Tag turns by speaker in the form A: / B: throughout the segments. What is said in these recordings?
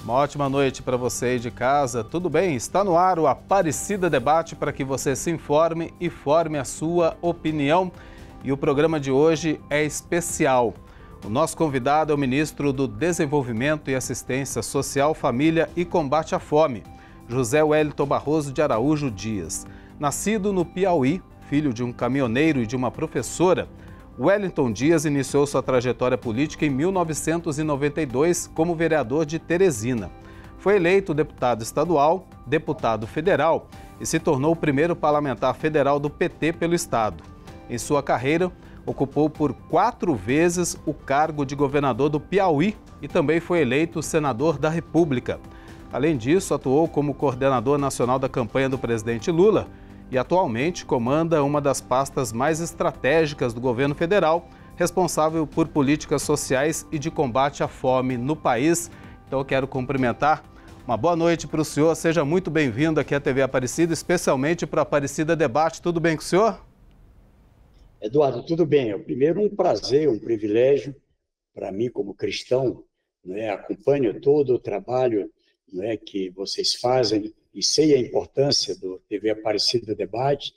A: Uma ótima noite para você aí de casa. Tudo bem? Está no ar o Aparecida Debate para que você se informe e forme a sua opinião. E o programa de hoje é especial. O nosso convidado é o ministro do Desenvolvimento e Assistência Social, Família e Combate à Fome, José Wellington Barroso de Araújo Dias. Nascido no Piauí, filho de um caminhoneiro e de uma professora, Wellington Dias iniciou sua trajetória política em 1992 como vereador de Teresina. Foi eleito deputado estadual, deputado federal e se tornou o primeiro parlamentar federal do PT pelo estado. Em sua carreira, ocupou por 4 vezes o cargo de governador do Piauí e também foi eleito senador da República. Além disso, atuou como coordenador nacional da campanha do presidente Lula e atualmente comanda uma das pastas mais estratégicas do governo federal, responsável por políticas sociais e de combate à fome no país. Então eu quero cumprimentar. Uma boa noite para o senhor, seja muito bem-vindo aqui à TV Aparecida, especialmente para o Aparecida Debate. Tudo bem com o senhor?
B: Eduardo, tudo bem. Primeiro, um prazer, um privilégio para mim como cristão, acompanho todo o trabalho que vocês fazem e sei a importância do TV Aparecida Debate,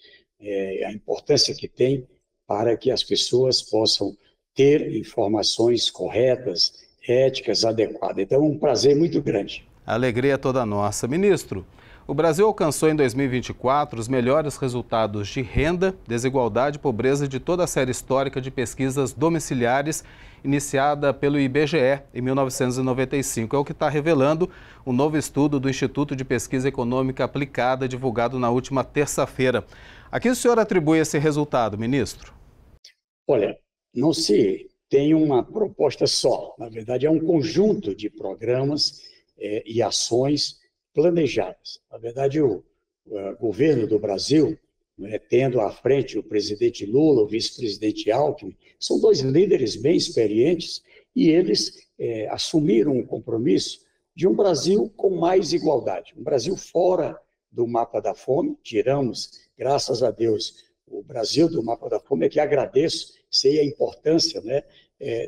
B: a importância que tem para que as pessoas possam ter informações corretas, éticas, adequadas. Então, é um prazer muito grande.
A: A alegria é toda nossa. Ministro, o Brasil alcançou em 2024 os melhores resultados de renda, desigualdade e pobreza de toda a série histórica de pesquisas domiciliares iniciada pelo IBGE em 1995. É o que está revelando um novo estudo do Instituto de Pesquisa Econômica Aplicada, divulgado na última terça-feira. A que o senhor atribui esse resultado, ministro?
B: Olha, não se tem uma proposta só. Na verdade, é um conjunto de programas e ações planejadas. Na verdade, o governo do Brasil, tendo à frente o presidente Lula, o vice-presidente Alckmin, são 2 líderes bem experientes e eles assumiram um compromisso de um Brasil com mais igualdade, um Brasil fora do mapa da fome. Tiramos, graças a Deus, o Brasil do mapa da fome, é que agradeço, sei a importância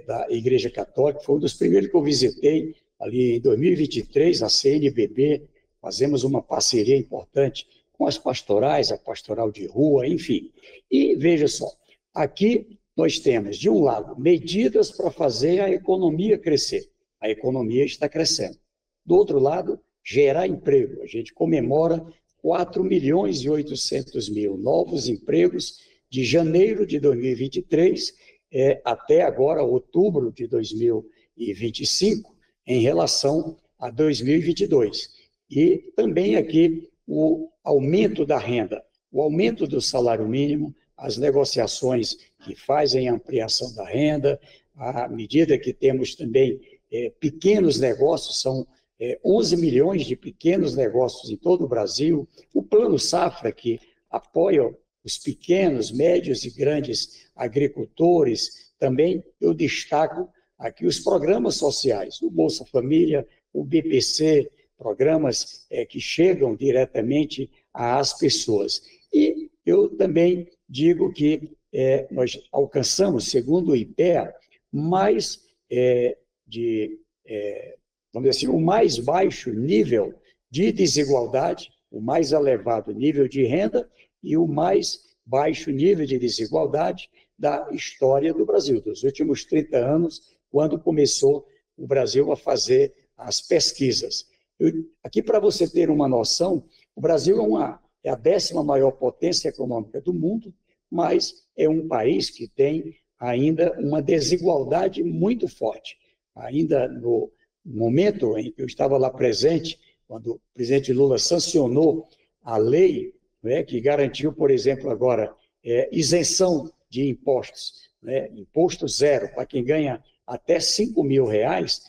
B: da Igreja Católica. Foi um dos primeiros que eu visitei ali em 2023, a CNBB. Fazemos uma parceria importante com as pastorais, a pastoral de rua, enfim. E veja só, aqui nós temos, de um lado, medidas para fazer a economia crescer. A economia está crescendo. Do outro lado, gerar emprego. A gente comemora 4.800.000 novos empregos de janeiro de 2023 até agora, outubro de 2025, em relação a 2022. E também aqui o aumento da renda, o aumento do salário mínimo, as negociações que fazem a ampliação da renda, à medida que temos também pequenos negócios, são 11 milhões de pequenos negócios em todo o Brasil, o Plano Safra, que apoia os pequenos, médios e grandes agricultores. Também eu destaco aqui os programas sociais, o Bolsa Família, o BPC, programas que chegam diretamente às pessoas. E eu também digo que nós alcançamos, segundo o IPEA, mais vamos dizer assim, o mais baixo nível de desigualdade, o mais elevado nível de renda e o mais baixo nível de desigualdade da história do Brasil, dos últimos 30 anos, quando começou o Brasil a fazer as pesquisas. Aqui, para você ter uma noção, o Brasil é a 10ª maior potência econômica do mundo, mas é um país que tem ainda uma desigualdade muito forte. Ainda no momento em que eu estava lá presente, quando o presidente Lula sancionou a lei que garantiu, por exemplo, agora, isenção de impostos, imposto zero para quem ganha até R$5.000,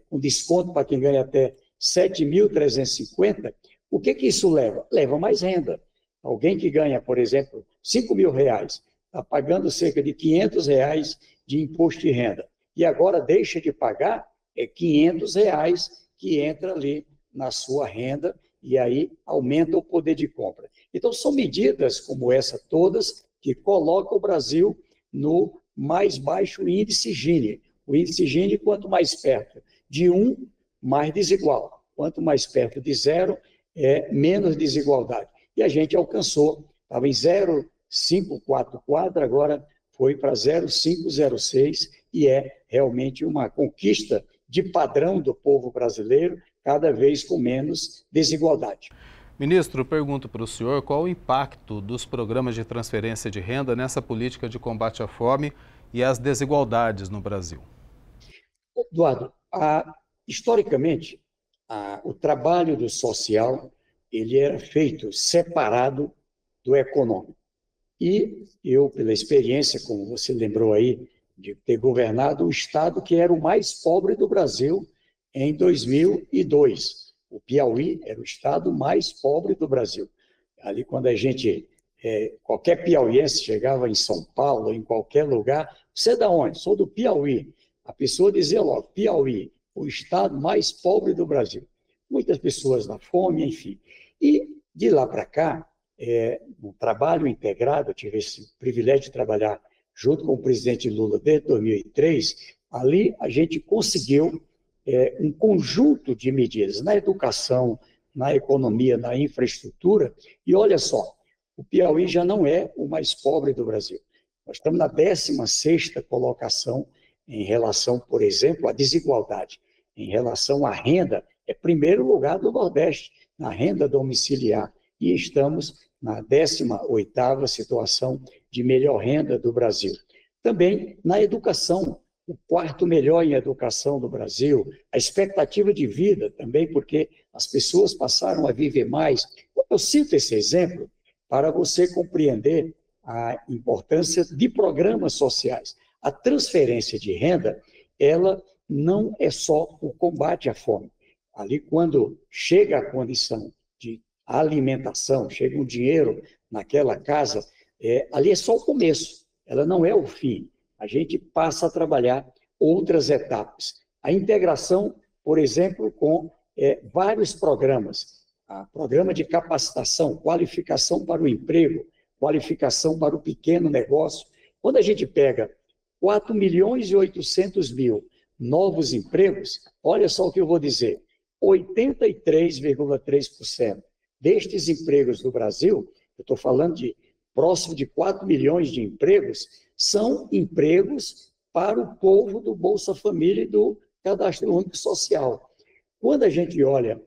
B: com desconto para quem ganha até 7.350, o que isso leva? Leva mais renda. Alguém que ganha, por exemplo, R$5.000, está pagando cerca de R$500 de imposto de renda, e agora deixa de pagar R$500 que entra ali na sua renda, e aí aumenta o poder de compra. Então, são medidas como essa todas que colocam o Brasil no mais baixo índice Gini. O índice Gini, quanto mais perto de 1, mais desigual. Quanto mais perto de zero, menos desigualdade. E a gente alcançou, estava em 0,544, agora foi para 0,506, e é realmente uma conquista de padrão do povo brasileiro, cada vez com menos desigualdade.
A: Ministro, pergunto para o senhor qual o impacto dos programas de transferência de renda nessa política de combate à fome e às desigualdades no Brasil.
B: Eduardo, historicamente, o trabalho do social ele era feito separado do econômico. E eu, pela experiência, como você lembrou aí, de ter governado o estado que era o mais pobre do Brasil em 2002. O Piauí era o estado mais pobre do Brasil. Ali, quando a gente, qualquer piauiense chegava em São Paulo, em qualquer lugar, você é de onde? Sou do Piauí. A pessoa dizia logo, Piauí, o estado mais pobre do Brasil. Muitas pessoas na fome, enfim. E de lá para cá, um trabalho integrado, eu tive esse privilégio de trabalhar junto com o presidente Lula desde 2003, ali a gente conseguiu um conjunto de medidas na educação, na economia, na infraestrutura, e olha só, o Piauí já não é o mais pobre do Brasil. Nós estamos na 16ª colocação em relação, por exemplo, à desigualdade. Em relação à renda, é primeiro lugar do Nordeste, na renda domiciliar, e estamos na 18ª situação de melhor renda do Brasil. Também na educação, o 4º melhor em educação do Brasil, a expectativa de vida também, porque as pessoas passaram a viver mais. Eu cito esse exemplo para você compreender a importância de programas sociais. A transferência de renda, ela não é só o combate à fome. Ali, quando chega a condição de alimentação, chega um dinheiro naquela casa, ali é só o começo, ela não é o fim. A gente passa a trabalhar outras etapas. A integração, por exemplo, com vários programas. Programa de capacitação, qualificação para o emprego, qualificação para o pequeno negócio. Quando a gente pega 4.800.000 novos empregos, olha só o que eu vou dizer, 83,3% destes empregos no Brasil, eu estou falando de próximo de 4 milhões de empregos, são empregos para o povo do Bolsa Família e do Cadastro Único Social. Quando a gente olha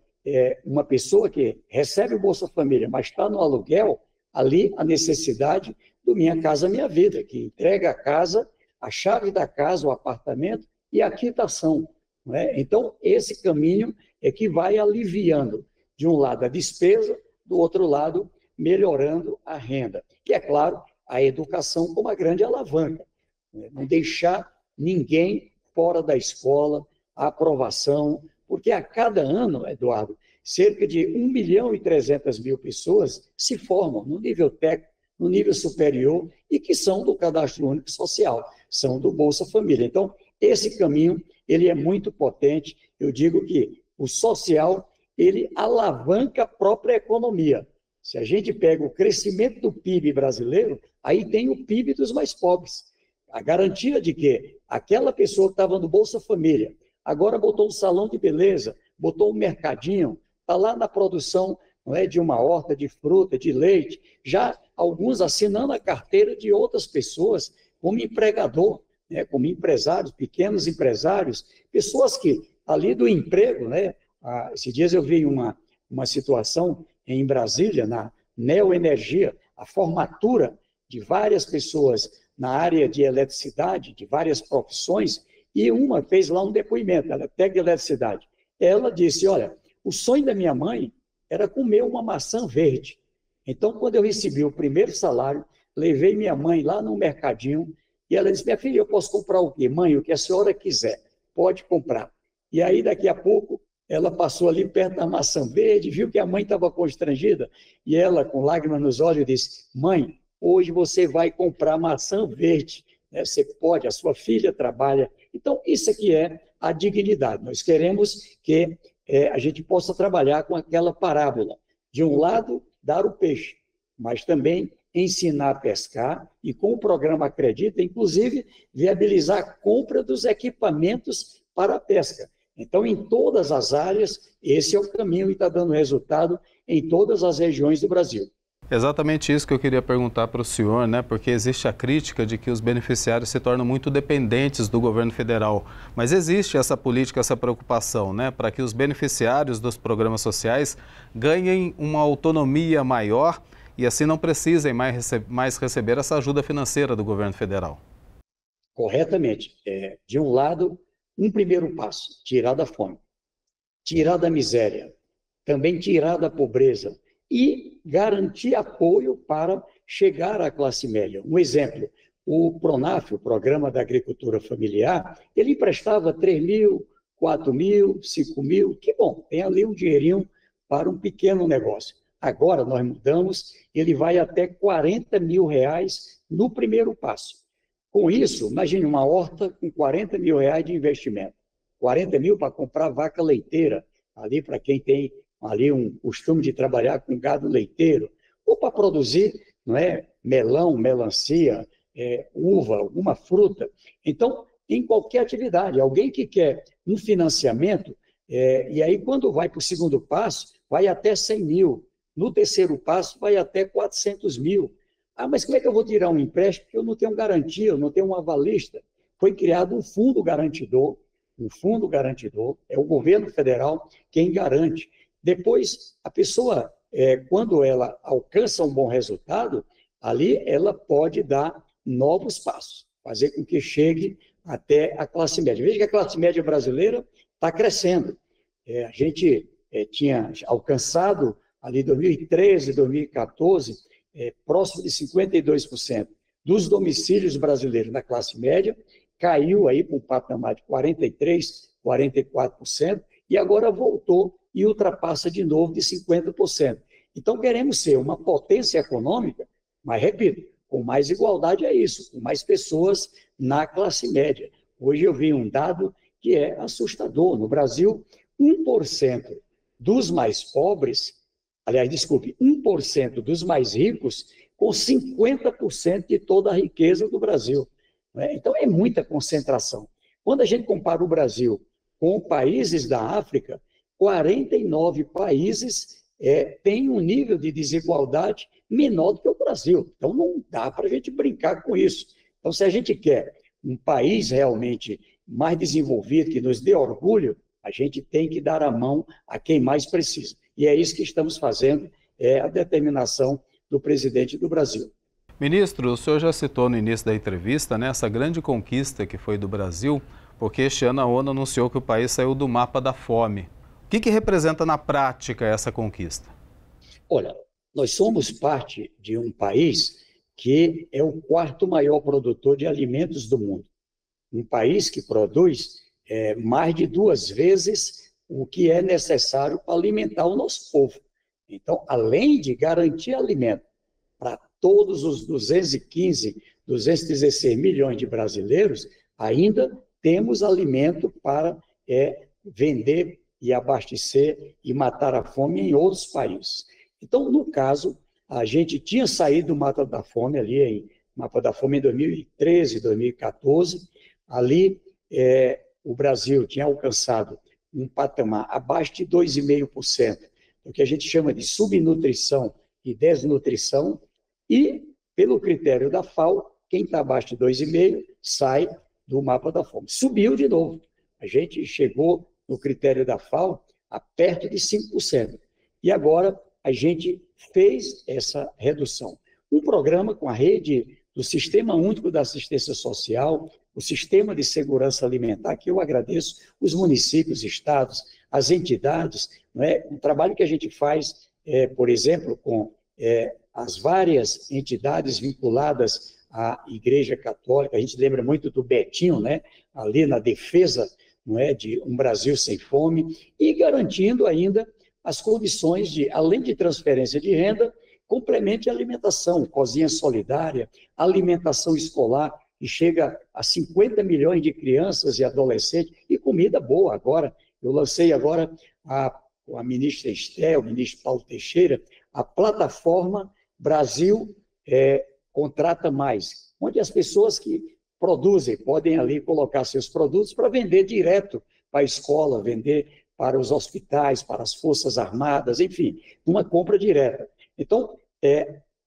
B: uma pessoa que recebe o Bolsa Família, mas está no aluguel, ali a necessidade do Minha Casa Minha Vida, que entrega a casa, a chave da casa, o apartamento e a quitação. Não é? Então, esse caminho é que vai aliviando, de um lado, a despesa, do outro lado, melhorando a renda. E, é claro, a educação como uma grande alavanca. Não deixar ninguém fora da escola, a aprovação, porque a cada ano, Eduardo, cerca de 1.300.000 pessoas se formam no nível técnico, no nível superior, e que são do Cadastro Único Social, são do Bolsa Família. Então, esse caminho, ele é muito potente. Eu digo que o social, ele alavanca a própria economia. Se a gente pega o crescimento do PIB brasileiro, aí tem o PIB dos mais pobres. A garantia de que aquela pessoa que estava no Bolsa Família, agora botou um salão de beleza, botou um mercadinho, está lá na produção, não é, de uma horta de fruta, de leite, já alguns assinando a carteira de outras pessoas como empregador, né, como empresários, pequenos empresários, pessoas que, ali do emprego, né, esses dias eu vi uma situação em Brasília, na Neoenergia, a formatura de várias pessoas na área de eletricidade, de várias profissões, e uma fez lá um depoimento, ela é técnica de eletricidade. Ela disse, olha, o sonho da minha mãe era comer uma maçã verde. Então, quando eu recebi o primeiro salário, levei minha mãe lá no mercadinho, e ela disse, minha filha, eu posso comprar o quê? Mãe, o que a senhora quiser, pode comprar. E aí, daqui a pouco, ela passou ali perto da maçã verde, viu que a mãe estava constrangida, e ela, com lágrimas nos olhos, disse, mãe, hoje você vai comprar maçã verde, né? Você pode, a sua filha trabalha. Então, isso aqui é a dignidade. Nós queremos que a gente possa trabalhar com aquela parábola. De um lado, dar o peixe, mas também ensinar a pescar e, com o programa Acredita, inclusive, viabilizar a compra dos equipamentos para a pesca. Então, em todas as áreas, esse é o caminho e está dando resultado em todas as regiões do Brasil.
A: Exatamente isso que eu queria perguntar para o senhor, né? Porque existe a crítica de que os beneficiários se tornam muito dependentes do governo federal. Mas existe essa política, essa preocupação, né? Para que os beneficiários dos programas sociais ganhem uma autonomia maior e assim não precisem mais receber essa ajuda financeira do governo federal.
B: Corretamente. De um lado, um primeiro passo, tirar da fome, tirar da miséria, também tirar da pobreza e garantir apoio para chegar à classe média. Um exemplo, o PRONAF, o Programa da Agricultura Familiar, ele emprestava 3 mil, 4 mil, 5 mil, que bom, tem ali um dinheirinho para um pequeno negócio. Agora nós mudamos, ele vai até 40 mil reais no primeiro passo. Com isso, imagine uma horta com 40 mil reais de investimento. 40 mil para comprar vaca leiteira, ali para quem tem ali um costume de trabalhar com gado leiteiro, ou para produzir, não é, melão, melancia, uva, alguma fruta. Então, em qualquer atividade, alguém que quer um financiamento, e aí quando vai para o segundo passo, vai até 100 mil. No terceiro passo, vai até 400 mil. Ah, mas como é que eu vou tirar um empréstimo? Porque eu não tenho garantia, eu não tenho um avalista. Foi criado um fundo garantidor, é o governo federal quem garante. Depois, a pessoa, quando ela alcança um bom resultado, ali ela pode dar novos passos, fazer com que chegue até a classe média. Veja que a classe média brasileira está crescendo. A gente tinha alcançado, ali em 2013, 2014, próximo de 52% dos domicílios brasileiros na classe média, caiu aí para um patamar de 43%, 44%, e agora voltou e ultrapassa de novo de 50%. Então, queremos ser uma potência econômica, mas, repito, com mais igualdade é isso, com mais pessoas na classe média. Hoje eu vi um dado que é assustador. No Brasil, 1% dos mais pobres, 1% dos mais ricos, com 50% de toda a riqueza do Brasil. Então, é muita concentração. Quando a gente compara o Brasil com países da África, 49 países têm um nível de desigualdade menor do que o Brasil. Então, não dá para a gente brincar com isso. Então, se a gente quer um país realmente mais desenvolvido, que nos dê orgulho, a gente tem que dar a mão a quem mais precisa. E é isso que estamos fazendo, é a determinação do presidente do Brasil.
A: Ministro, o senhor já citou no início da entrevista, né, essa grande conquista que foi do Brasil, porque este ano a ONU anunciou que o país saiu do mapa da fome. O que representa na prática essa conquista?
B: Olha, nós somos parte de um país que é o quarto maior produtor de alimentos do mundo. Um país que produz mais de 2 vezes o que é necessário para alimentar o nosso povo. Então, além de garantir alimento para todos os 215, 216 milhões de brasileiros, ainda temos alimento para vender e abastecer e matar a fome em outros países. Então, no caso, a gente tinha saído do mapa da fome em 2013, 2014. Ali, o Brasil tinha alcançado um patamar abaixo de 2,5%, o que a gente chama de subnutrição e desnutrição, e, pelo critério da FAO, quem está abaixo de 2,5% sai do mapa da fome. Subiu de novo. A gente chegou, no critério da FAO, a perto de 5%. E agora a gente fez essa redução. Um programa com a rede do Sistema Único da Assistência Social, o Sistema de Segurança Alimentar, que eu agradeço, os municípios, estados, as entidades, um trabalho que a gente faz, por exemplo, com as várias entidades vinculadas à Igreja Católica. A gente lembra muito do Betinho, ali na defesa de um Brasil sem fome, e garantindo ainda as condições de, além de transferência de renda, complemente a alimentação, cozinha solidária, alimentação escolar, que chega a 50 milhões de crianças e adolescentes, e comida boa agora. Eu lancei agora com a ministra Esté, o ministro Paulo Teixeira, a plataforma Brasil Contrata Mais, onde as pessoas que produzem podem ali colocar seus produtos para vender direto para a escola, vender para os hospitais, para as Forças Armadas, enfim, uma compra direta. Então,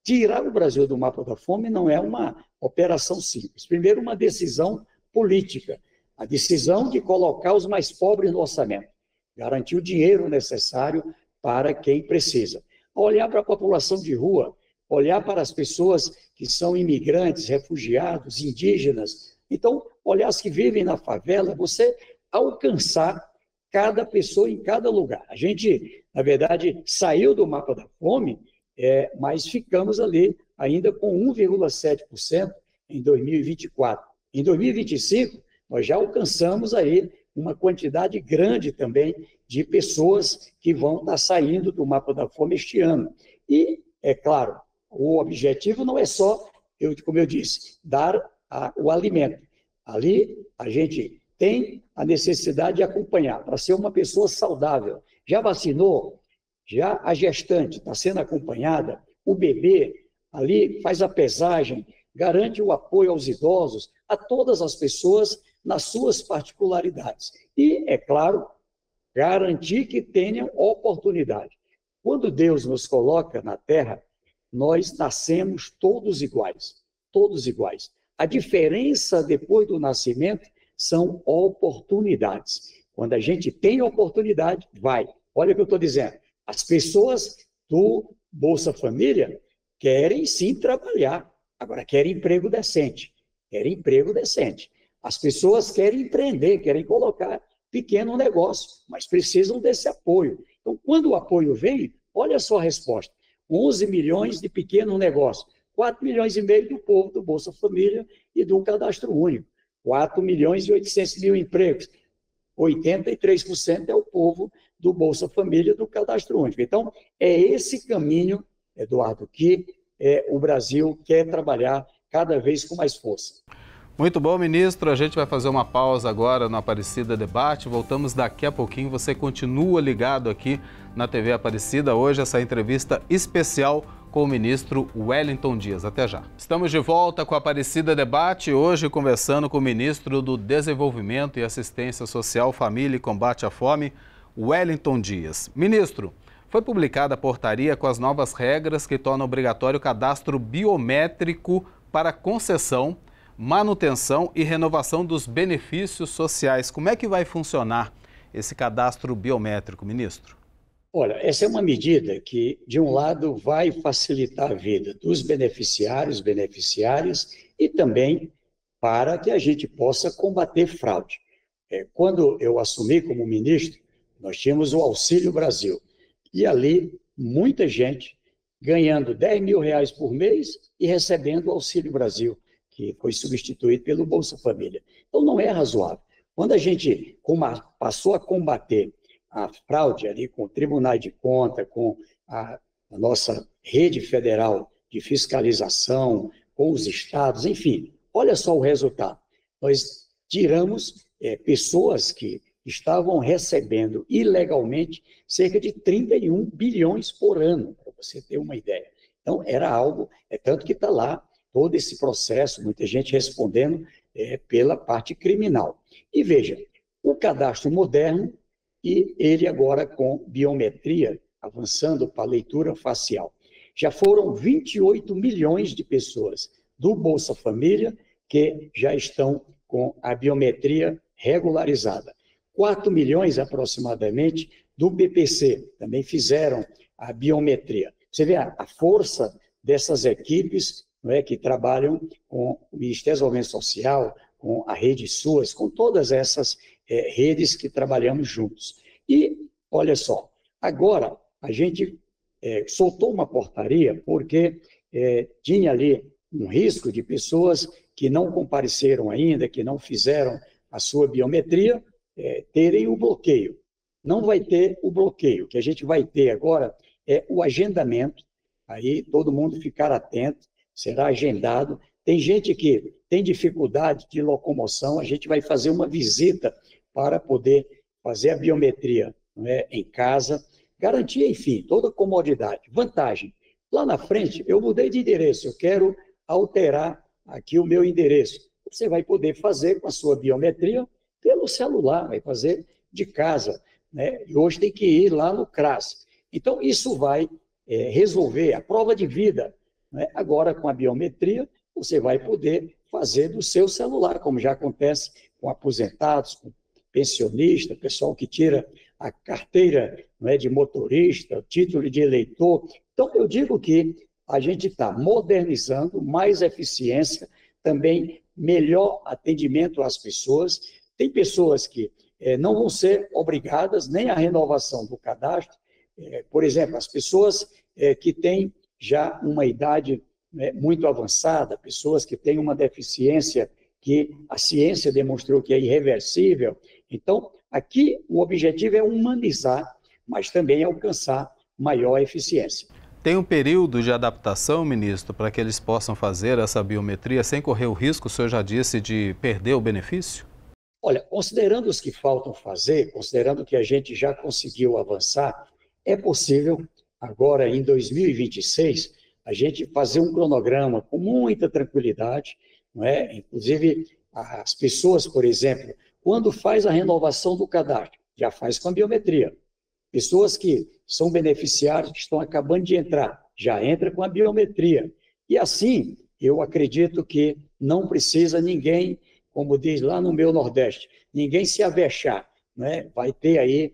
B: tirar o Brasil do mapa da fome não é uma operação simples. Primeiro, uma decisão política, a decisão de colocar os mais pobres no orçamento, garantir o dinheiro necessário para quem precisa. Olhar para a população de rua, olhar para as pessoas que são imigrantes, refugiados, indígenas. Então, olhar as que vivem na favela, você alcançar cada pessoa em cada lugar. A gente, na verdade, saiu do mapa da fome, mas ficamos ali ainda com 1,7% em 2024. Em 2025, nós já alcançamos aí uma quantidade grande também de pessoas que vão estar saindo do mapa da fome este ano. E, é claro, o objetivo não é só, como eu disse, dar o alimento. Ali, a gente tem a necessidade de acompanhar, para ser uma pessoa saudável. Já vacinou? Já a gestante está sendo acompanhada? O bebê ali faz a pesagem, garante o apoio aos idosos, a todas as pessoas nas suas particularidades. E, é claro, garantir que tenham oportunidade. Quando Deus nos coloca na Terra, nós nascemos todos iguais, todos iguais. A diferença depois do nascimento são oportunidades. Quando a gente tem oportunidade, vai. Olha o que eu estou dizendo. As pessoas do Bolsa Família querem sim trabalhar, agora querem emprego decente. Querem emprego decente. As pessoas querem empreender, querem colocar pequeno negócio, mas precisam desse apoio. Então, quando o apoio vem, olha só a resposta. 11 milhões de pequeno negócio, 4 milhões e meio do povo do Bolsa Família e do Cadastro Único, 4 milhões e 800 mil empregos, 83% é o povo do Bolsa Família do Cadastro Único. Então, é esse caminho, Eduardo, que o Brasil quer trabalhar cada vez com mais força.
A: Muito bom, ministro. A gente vai fazer uma pausa agora no Aparecida Debate. Voltamos daqui a pouquinho. Você continua ligado aqui na TV Aparecida. Hoje, essa entrevista especial com o ministro Wellington Dias. Até já. Estamos de volta com o Aparecida Debate. Hoje, conversando com o ministro do Desenvolvimento e Assistência Social, Família e Combate à Fome, Wellington Dias. Ministro, foi publicada a portaria com as novas regras que tornam obrigatório o cadastro biométrico para concessão, manutenção e renovação dos benefícios sociais. Como é que vai funcionar esse cadastro biométrico, ministro?
B: Olha, essa é uma medida que, de um lado, vai facilitar a vida dos beneficiários e também para que a gente possa combater fraude. Quando eu assumi como ministro, nós tínhamos o Auxílio Brasil e ali muita gente ganhando R$10 mil por mês e recebendo o Auxílio Brasil, que foi substituído pelo Bolsa Família. Então, não é razoável. Quando a gente passou a combater a fraude ali com o Tribunal de Contas, com a nossa rede federal de fiscalização, com os estados, enfim, olha só o resultado. Nós tiramos pessoas que estavam recebendo ilegalmente cerca de 31 bilhões por ano, para você ter uma ideia. Então, era algo, tanto que está lá, todo esse processo, muita gente respondendo pela parte criminal. E veja, o cadastro moderno e ele agora com biometria, avançando para a leitura facial. Já foram 28 milhões de pessoas do Bolsa Família que já estão com a biometria regularizada. 4 milhões aproximadamente do BPC, também fizeram a biometria. Você vê a força dessas equipes, não é, que trabalham com o Ministério do Desenvolvimento Social, com a Rede SUAS, com todas essas redes que trabalhamos juntos. E, olha só, agora a gente soltou uma portaria porque tinha ali um risco de pessoas que não compareceram ainda, que não fizeram a sua biometria, terem o bloqueio. Não vai ter o bloqueio. O que a gente vai ter agora é o agendamento, aí todo mundo ficar atento, será agendado. Tem gente que tem dificuldade de locomoção, a gente vai fazer uma visita para poder fazer a biometria, não é, em casa, garantir, enfim, toda a comodidade. Vantagem, lá na frente eu mudei de endereço, eu quero alterar aqui o meu endereço. Você vai poder fazer com a sua biometria pelo celular, vai fazer de casa, né? E hoje tem que ir lá no CRAS. Então, isso vai resolver a prova de vida, né? Agora, com a biometria, você vai poder fazer do seu celular, como já acontece com aposentados, com pensionista, pessoal que tira a carteira, né, de motorista, título de eleitor. Então, eu digo que a gente está modernizando, mais eficiência, também melhor atendimento às pessoas. Tem pessoas que não vão ser obrigadas nem à renovação do cadastro. Por exemplo, as pessoas que têm já uma idade muito avançada, pessoas que têm uma deficiência que a ciência demonstrou que é irreversível. Então, aqui o objetivo é humanizar, mas também alcançar maior eficiência.
A: Tem um período de adaptação, ministro, para que eles possam fazer essa biometria sem correr o risco, o senhor já disse, de perder o benefício?
B: Olha, considerando os que faltam fazer, considerando que a gente já conseguiu avançar, é possível, agora em 2026, a gente fazer um cronograma com muita tranquilidade, não é? Inclusive, as pessoas, por exemplo, quando faz a renovação do cadastro, já faz com a biometria. Pessoas que são beneficiários, que estão acabando de entrar, já entra com a biometria. E assim, eu acredito que não precisa ninguém, como diz lá no meu Nordeste, ninguém se avexar, né? Vai ter aí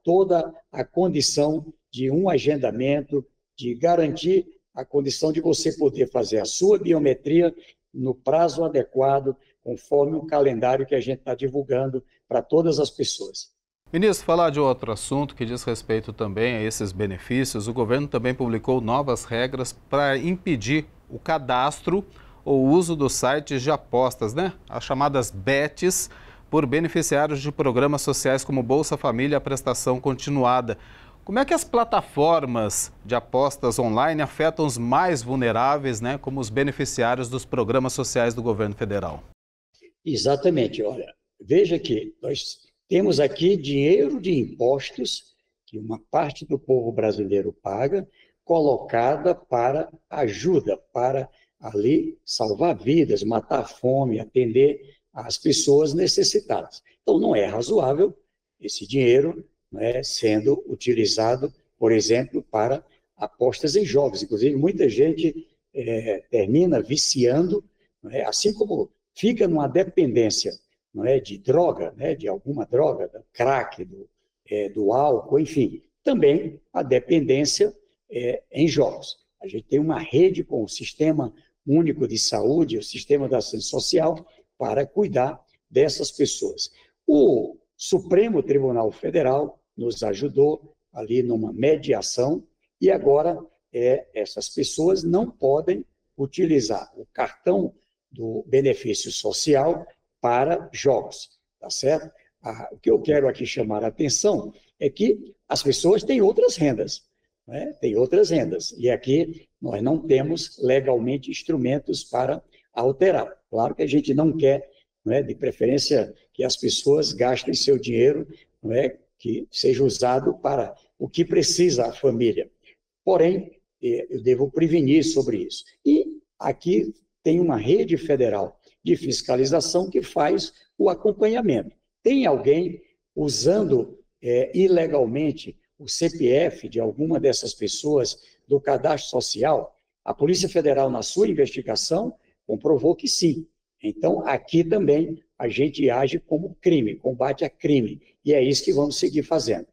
B: toda a condição de um agendamento, de garantir a condição de você poder fazer a sua biometria no prazo adequado, conforme o calendário que a gente está divulgando para todas as pessoas.
A: Ministro, falar de outro assunto que diz respeito também a esses benefícios, o governo também publicou novas regras para impedir o cadastro ou uso dos sites de apostas, né? As chamadas bets, por beneficiários de programas sociais como Bolsa Família e a prestação continuada. Como é que as plataformas de apostas online afetam os mais vulneráveis, né, como os beneficiários dos programas sociais do governo federal?
B: Exatamente. Olha, veja que nós temos aqui dinheiro de impostos que uma parte do povo brasileiro paga, colocada para ajuda, para ali salvar vidas, matar a fome, atender às pessoas necessitadas. Então, não é razoável esse dinheiro, né, sendo utilizado, por exemplo, para apostas em jogos. Inclusive, muita gente termina viciando, né, assim como fica numa dependência, não é, de droga, né, de alguma droga, do crack, do álcool, enfim. Também a dependência em jogos. A gente tem uma rede com o Sistema Único de Saúde, o Sistema da Assistência Social, para cuidar dessas pessoas. O Supremo Tribunal Federal nos ajudou ali numa mediação e agora essas pessoas não podem utilizar o cartão do benefício social para jogos, tá certo? O que eu quero aqui chamar a atenção é que as pessoas têm outras rendas, né? Tem outras rendas, e aqui nós não temos legalmente instrumentos para alterar. Claro que a gente não quer, não é, de preferência, que as pessoas gastem seu dinheiro, não é, que seja usado para o que precisa a família. Porém, eu devo prevenir sobre isso. E aqui tem uma rede federal de fiscalização que faz o acompanhamento. Tem alguém usando ilegalmente o CPF de alguma dessas pessoas do cadastro social? A Polícia Federal, na sua investigação, comprovou que sim. Então, aqui também a gente age como crime, combate a crime. E é isso que vamos seguir fazendo.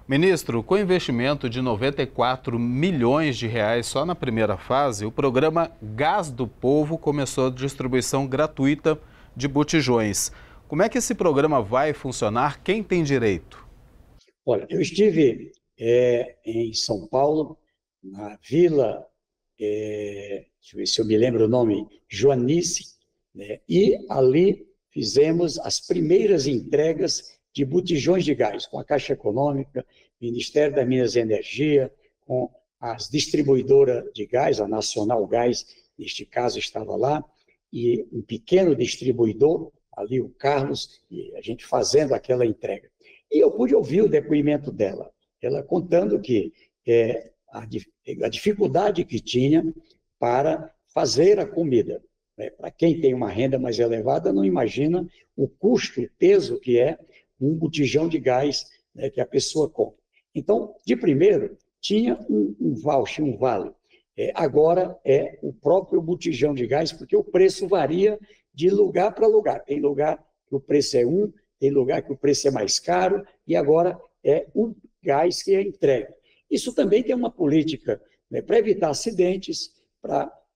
A: Ministro, com investimento de 94 milhões de reais só na primeira fase, o programa Gás do Povo começou a distribuição gratuita de botijões. Como é que esse programa vai funcionar? Quem tem direito?
B: Olha, eu estive em São Paulo, na Vila, deixa eu ver se eu me lembro o nome, Joanice, né? E ali fizemos as primeiras entregas de botijões de gás, com a Caixa Econômica, Ministério das Minas e Energia, com as distribuidoras de gás, a Nacional Gás, neste caso estava lá, e um pequeno distribuidor, ali o Carlos, e a gente fazendo aquela entrega. E eu pude ouvir o depoimento dela, ela contando que a dificuldade que tinha para fazer a comida. Para quem tem uma renda mais elevada, não imagina o custo, o peso que é um botijão de gás, né, que a pessoa compra. Então, de primeiro, tinha um voucher, um vale. Agora é o próprio botijão de gás, porque o preço varia de lugar para lugar. Tem lugar que o preço é tem lugar que o preço é mais caro, e agora é o gás que é entregue. Isso também tem uma política, né, para evitar acidentes,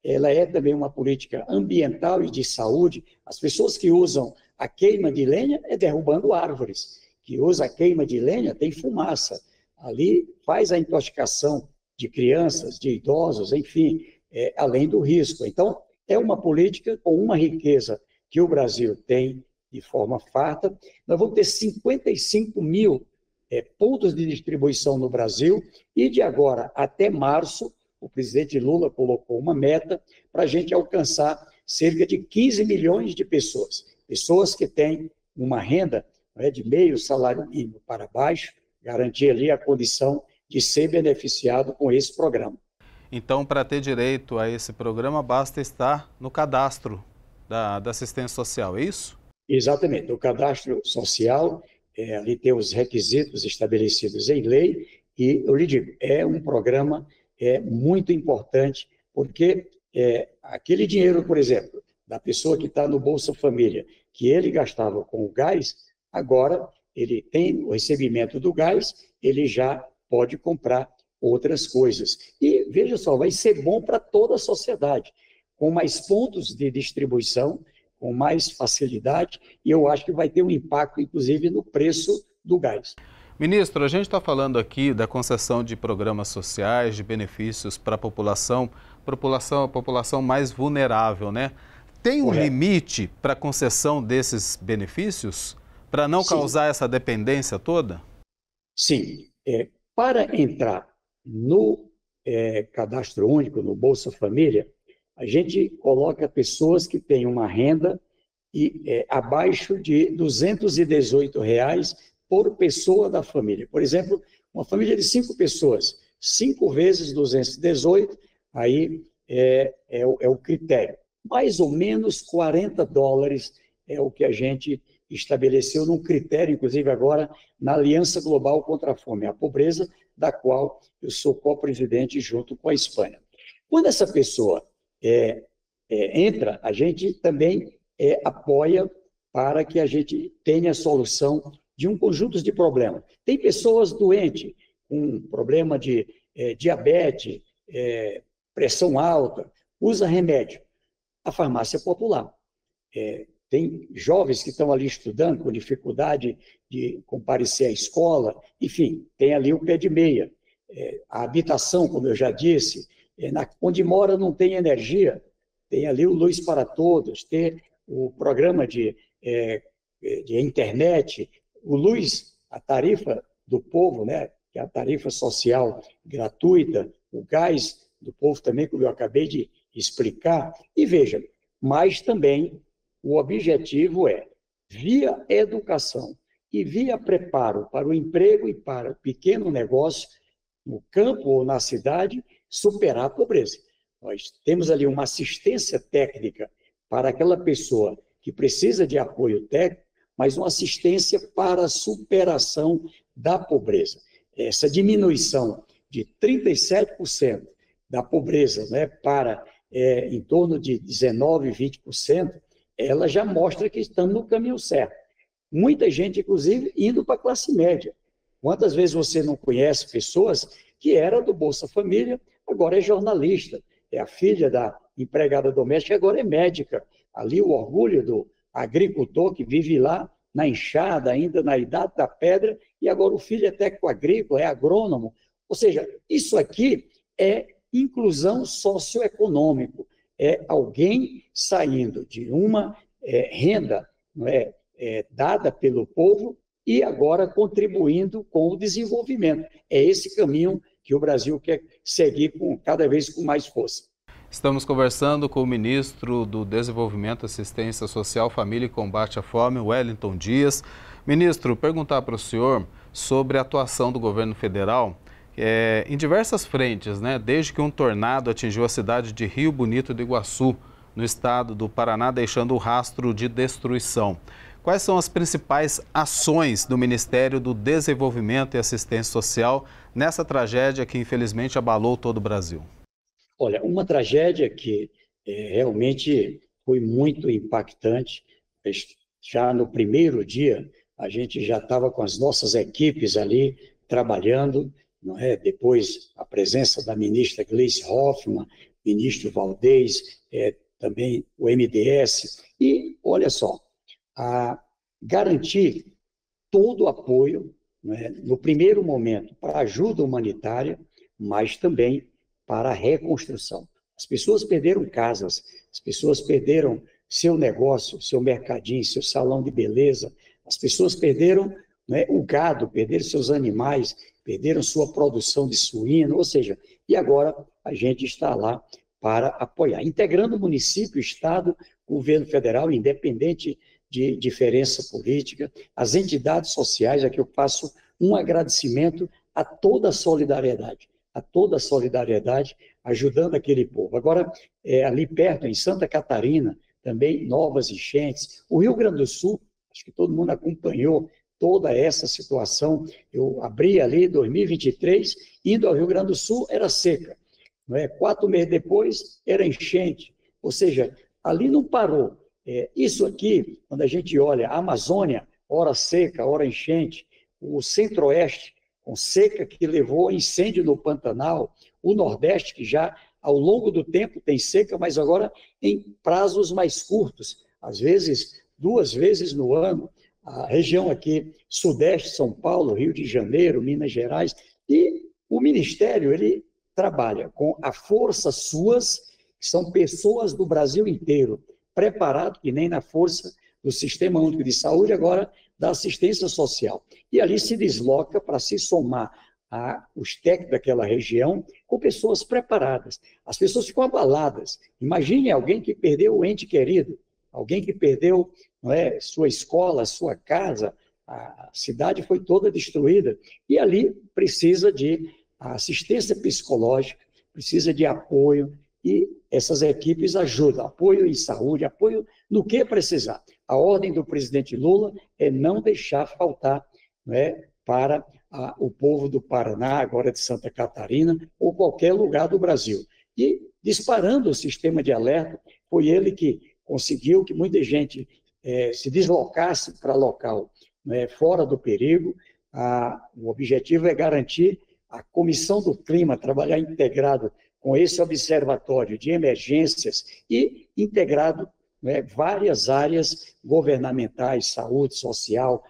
B: ela é também uma política ambiental e de saúde. As pessoas que usam a queima de lenha derrubando árvores, que usa a queima de lenha tem fumaça. Ali faz a intoxicação de crianças, de idosos, enfim, além do risco. Então, é uma política com uma riqueza que o Brasil tem de forma farta. Nós vamos ter 55 mil pontos de distribuição no Brasil, e de agora até março, o presidente Lula colocou uma meta para a gente alcançar cerca de 15 milhões de pessoas. Pessoas que têm uma renda, né, de meio salário mínimo para baixo, garantir ali a condição de ser beneficiado com esse programa.
A: Então, para ter direito a esse programa, basta estar no cadastro da assistência social, é isso?
B: Exatamente. O cadastro social, ali tem os requisitos estabelecidos em lei, e eu lhe digo, é um programa muito importante, porque aquele dinheiro, por exemplo, da pessoa que está no Bolsa Família, que ele gastava com o gás, agora ele tem o recebimento do gás, ele já pode comprar outras coisas. E, veja só, vai ser bom para toda a sociedade, com mais pontos de distribuição, com mais facilidade, e eu acho que vai ter um impacto, inclusive, no preço do gás.
A: Ministro, a gente está falando aqui da concessão de programas sociais, de benefícios para a população mais vulnerável, né? Tem um limite para a concessão desses benefícios, para não causar essa dependência toda?
B: Sim. Para entrar no cadastro único, no Bolsa Família, a gente coloca pessoas que têm uma renda abaixo de R$ 218 por pessoa da família. Por exemplo, uma família de 5 pessoas, 5 vezes 218, aí é o critério. Mais ou menos $40 é o que a gente estabeleceu num critério, inclusive agora, na Aliança Global contra a Fome e a Pobreza, da qual eu sou co-presidente junto com a Espanha. Quando essa pessoa entra, a gente também apoia para que a gente tenha a solução de um conjunto de problemas. Tem pessoas doentes, com problema de diabetes, pressão alta, usa remédio. A farmácia popular. Tem jovens que estão ali estudando com dificuldade de comparecer à escola, enfim, tem ali o pé de meia. A habitação, como eu já disse, onde mora não tem energia, tem ali o Luz para Todos, tem o programa de internet, o Luz, a tarifa do povo, né, que é a tarifa social gratuita, o gás do povo também, como eu acabei de explicar. E veja, mas também o objetivo é, via educação e via preparo para o emprego e para o pequeno negócio, no campo ou na cidade, superar a pobreza. Nós temos ali uma assistência técnica para aquela pessoa que precisa de apoio técnico, mas uma assistência para a superação da pobreza. Essa diminuição de 37% da pobreza, né, para em torno de 19%, 20%, ela já mostra que estamos no caminho certo. Muita gente, inclusive, indo para a classe média. Quantas vezes você não conhece pessoas que eram do Bolsa Família, agora é jornalista, é a filha da empregada doméstica, agora é médica. Ali o orgulho do agricultor que vive lá na enxada, ainda na idade da pedra, e agora o filho é técnico agrícola, é agrônomo. Ou seja, isso aqui é inclusão socioeconômica. É alguém saindo de uma renda, não é, dada pelo povo e agora contribuindo com o desenvolvimento. É esse caminho que o Brasil quer seguir cada vez com mais força.
A: Estamos conversando com o ministro do Desenvolvimento, Assistência Social, Família e Combate à Fome, Wellington Dias. Ministro, perguntar para o senhor sobre a atuação do governo federal em diversas frentes, né? Desde que um tornado atingiu a cidade de Rio Bonito do Iguaçu, no estado do Paraná, deixando um rastro de destruição. Quais são as principais ações do Ministério do Desenvolvimento e Assistência Social nessa tragédia que infelizmente abalou todo o Brasil?
B: Olha, uma tragédia que realmente foi muito impactante. Já no primeiro dia, a gente já estava com as nossas equipes ali trabalhando, não é? Depois, a presença da ministra Gleice Hoffmann, ministro Valdez, também o MDS. E, olha só, a garantir todo o apoio, né, no primeiro momento, para ajuda humanitária, mas também para a reconstrução. As pessoas perderam casas, as pessoas perderam seu negócio, seu mercadinho, seu salão de beleza, as pessoas perderam, né, o gado, perderam seus animais, perderam sua produção de suíno, ou seja, e agora a gente está lá para apoiar, integrando o município, o Estado, o governo federal, independente de diferença política, as entidades sociais. Aqui eu faço um agradecimento a toda a solidariedade, ajudando aquele povo. Agora, ali perto, em Santa Catarina, também novas enchentes. O Rio Grande do Sul, acho que todo mundo acompanhou toda essa situação. Eu abri ali em 2023, indo ao Rio Grande do Sul, era seca. Não é? 4 meses depois, era enchente. Ou seja, ali não parou. Isso aqui, quando a gente olha a Amazônia, hora seca, hora enchente, o Centro-Oeste, com seca que levou a incêndio no Pantanal, o Nordeste, que já ao longo do tempo tem seca, mas agora em prazos mais curtos, às vezes 2 vezes no ano, a região aqui, Sudeste, São Paulo, Rio de Janeiro, Minas Gerais, e o Ministério, ele trabalha com a força suas, que são pessoas do Brasil inteiro, preparado, que nem na força do Sistema Único de Saúde, agora da assistência social. E ali se desloca para se somar aos técnicos daquela região com pessoas preparadas. As pessoas ficam abaladas. Imagine alguém que perdeu o ente querido, alguém que perdeu, não é, sua escola, sua casa, a cidade foi toda destruída. E ali precisa de assistência psicológica, precisa de apoio, e essas equipes ajudam, apoio em saúde, apoio no que precisar. A ordem do presidente Lula é não deixar faltar, né, para o povo do Paraná, agora de Santa Catarina, ou qualquer lugar do Brasil. E disparando o sistema de alerta, foi ele que conseguiu que muita gente se deslocasse para local, né, fora do perigo. O objetivo é garantir a Comissão do Clima, trabalhar integrado com esse observatório de emergências e integrado, né, várias áreas governamentais, saúde, social,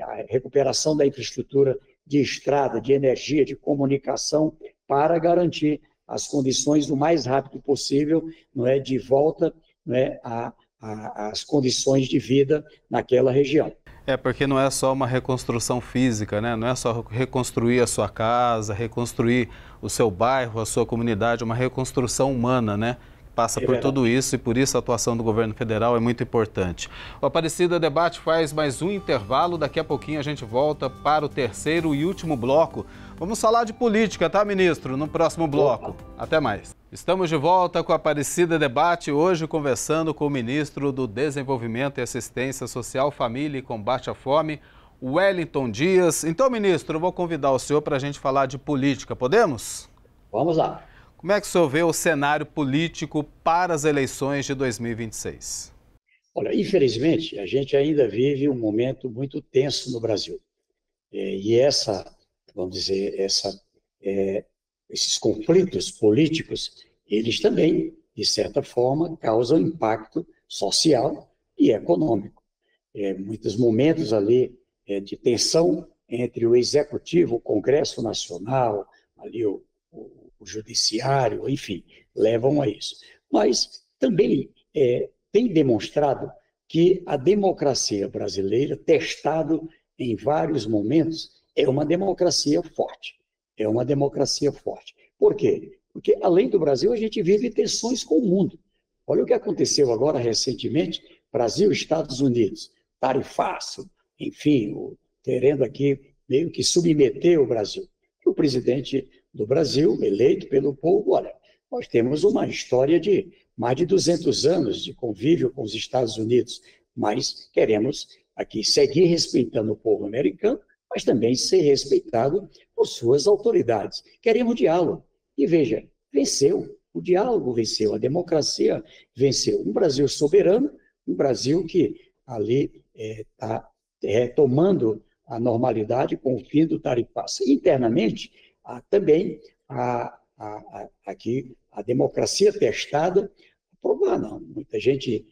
B: a recuperação da infraestrutura de estrada, de energia, de comunicação, para garantir as condições o mais rápido possível, não é, de volta, não é, às condições de vida naquela região.
A: Porque não é só uma reconstrução física, né? Não é só reconstruir a sua casa, reconstruir o seu bairro, a sua comunidade, é uma reconstrução humana, né? Passa por tudo isso, e por isso a atuação do governo federal é muito importante. O Aparecida Debate faz mais um intervalo, daqui a pouquinho a gente volta para o terceiro e último bloco. Vamos falar de política, tá, ministro? No próximo bloco. Até mais. Estamos de volta com o Aparecida Debate, hoje conversando com o ministro do Desenvolvimento e Assistência Social, Família e Combate à Fome, Wellington Dias. Então, ministro, eu vou convidar o senhor para a gente falar de política, podemos?
B: Vamos lá.
A: Como é que o senhor vê o cenário político para as eleições de 2026?
B: Olha, infelizmente, a gente ainda vive um momento muito tenso no Brasil. E vamos dizer, esses conflitos políticos, eles também, de certa forma, causam impacto social e econômico. Muitos momentos ali de tensão entre o Executivo, o Congresso Nacional, ali o Judiciário, enfim, levam a isso. Mas também tem demonstrado que a democracia brasileira, testado em vários momentos, é uma democracia forte. É uma democracia forte. Por quê? Porque, além do Brasil, a gente vive tensões com o mundo. Olha o que aconteceu agora recentemente, Brasil e Estados Unidos, tarifaço, enfim, querendo aqui meio que submeter o Brasil. E o presidente do Brasil, eleito pelo povo, olha, nós temos uma história de mais de 200 anos de convívio com os Estados Unidos. mas queremos aqui seguir respeitando o povo americano, mas também ser respeitado por suas autoridades. Queremos diálogo. E veja, venceu. O diálogo venceu, a democracia venceu. Um Brasil soberano, um Brasil que ali está retomando a normalidade com o fim do tarifaço. Internamente, também aqui a democracia testada, aprovada. Muita gente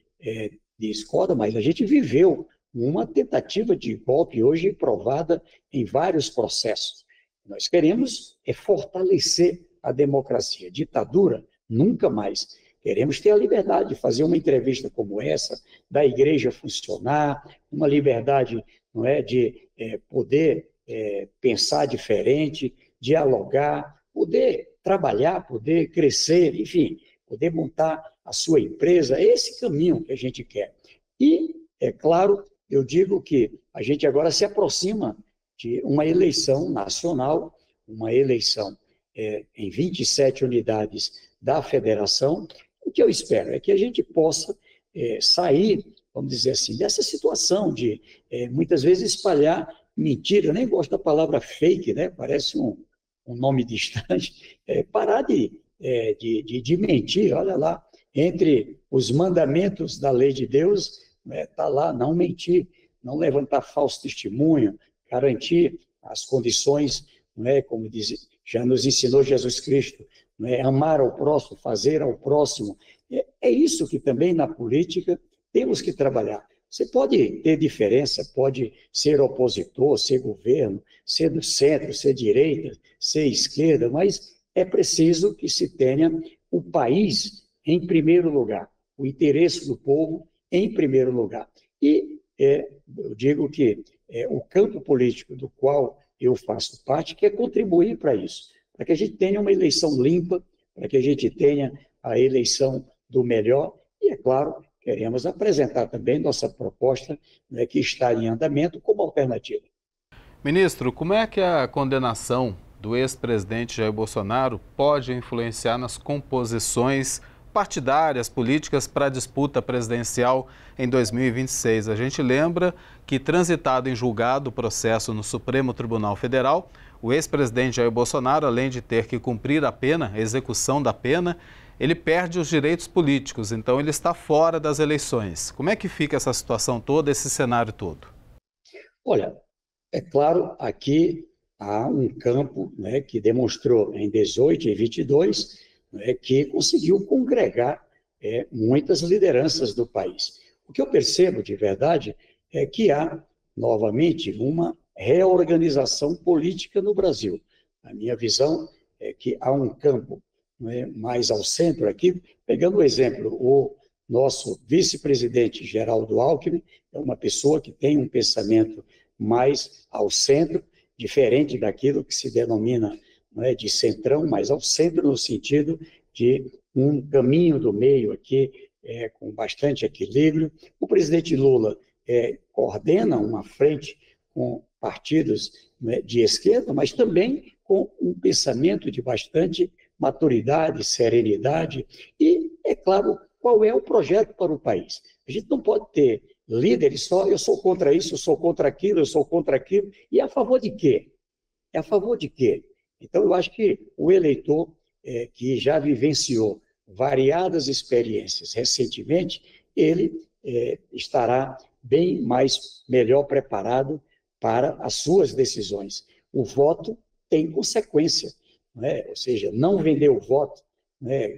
B: discorda, mas a gente viveu uma tentativa de golpe hoje provada em vários processos. Nós queremos fortalecer a democracia. Ditadura, nunca mais. Queremos ter a liberdade de fazer uma entrevista como essa, da igreja funcionar, uma liberdade, não é, de poder pensar diferente, dialogar, poder trabalhar, poder crescer, enfim, poder montar a sua empresa. É esse caminho que a gente quer. E, é claro, eu digo que a gente agora se aproxima de uma eleição nacional, uma eleição em 27 unidades da federação. O que eu espero é que a gente possa sair, vamos dizer assim, dessa situação de muitas vezes espalhar mentira. Eu nem gosto da palavra fake, né? Parece um nome distante. Parar de mentir. Olha lá, entre os mandamentos da lei de Deus, está lá, não mentir, não levantar falso testemunho, garantir as condições, como já nos ensinou Jesus Cristo, amar ao próximo, fazer ao próximo. É isso que também na política temos que trabalhar. Você pode ter diferença, pode ser opositor, ser governo, ser do centro, ser direita, ser esquerda, mas é preciso que se tenha o país em primeiro lugar, o interesse do povo em primeiro lugar. E eu digo que o campo político do qual eu faço parte quer contribuir para isso, para que a gente tenha uma eleição limpa, para que a gente tenha a eleição do melhor e, é claro, queremos apresentar também nossa proposta, que está em andamento, como alternativa.
A: Ministro, como é que a condenação do ex-presidente Jair Bolsonaro pode influenciar nas composições partidárias, políticas para a disputa presidencial em 2026? A gente lembra que, transitado em julgado o processo no Supremo Tribunal Federal, o ex-presidente Jair Bolsonaro, além de ter que cumprir a pena, a execução da pena, ele perde os direitos políticos, então ele está fora das eleições. Como é que fica essa situação toda, esse cenário todo?
B: Olha, é claro, aqui há um campo que demonstrou em 18 e 22 que conseguiu congregar muitas lideranças do país. O que eu percebo de verdade é que há, novamente, uma reorganização política no Brasil. A minha visão é que há um campo mais ao centro aqui, pegando o exemplo, o nosso vice-presidente Geraldo Alckmin é uma pessoa que tem um pensamento mais ao centro, diferente daquilo que se denomina de centrão, mas ao centro no sentido de um caminho do meio aqui, com bastante equilíbrio. O presidente Lula coordena uma frente com partidos de esquerda, mas também com um pensamento de bastante maturidade, serenidade e, é claro, qual é o projeto para o país. A gente não pode ter líderes só, eu sou contra isso, eu sou contra aquilo, eu sou contra aquilo, e a favor de quê? É a favor de quê? Então, eu acho que o eleitor que já vivenciou variadas experiências recentemente, ele estará bem melhor preparado para as suas decisões. O voto tem consequência, ou seja, não vender o voto,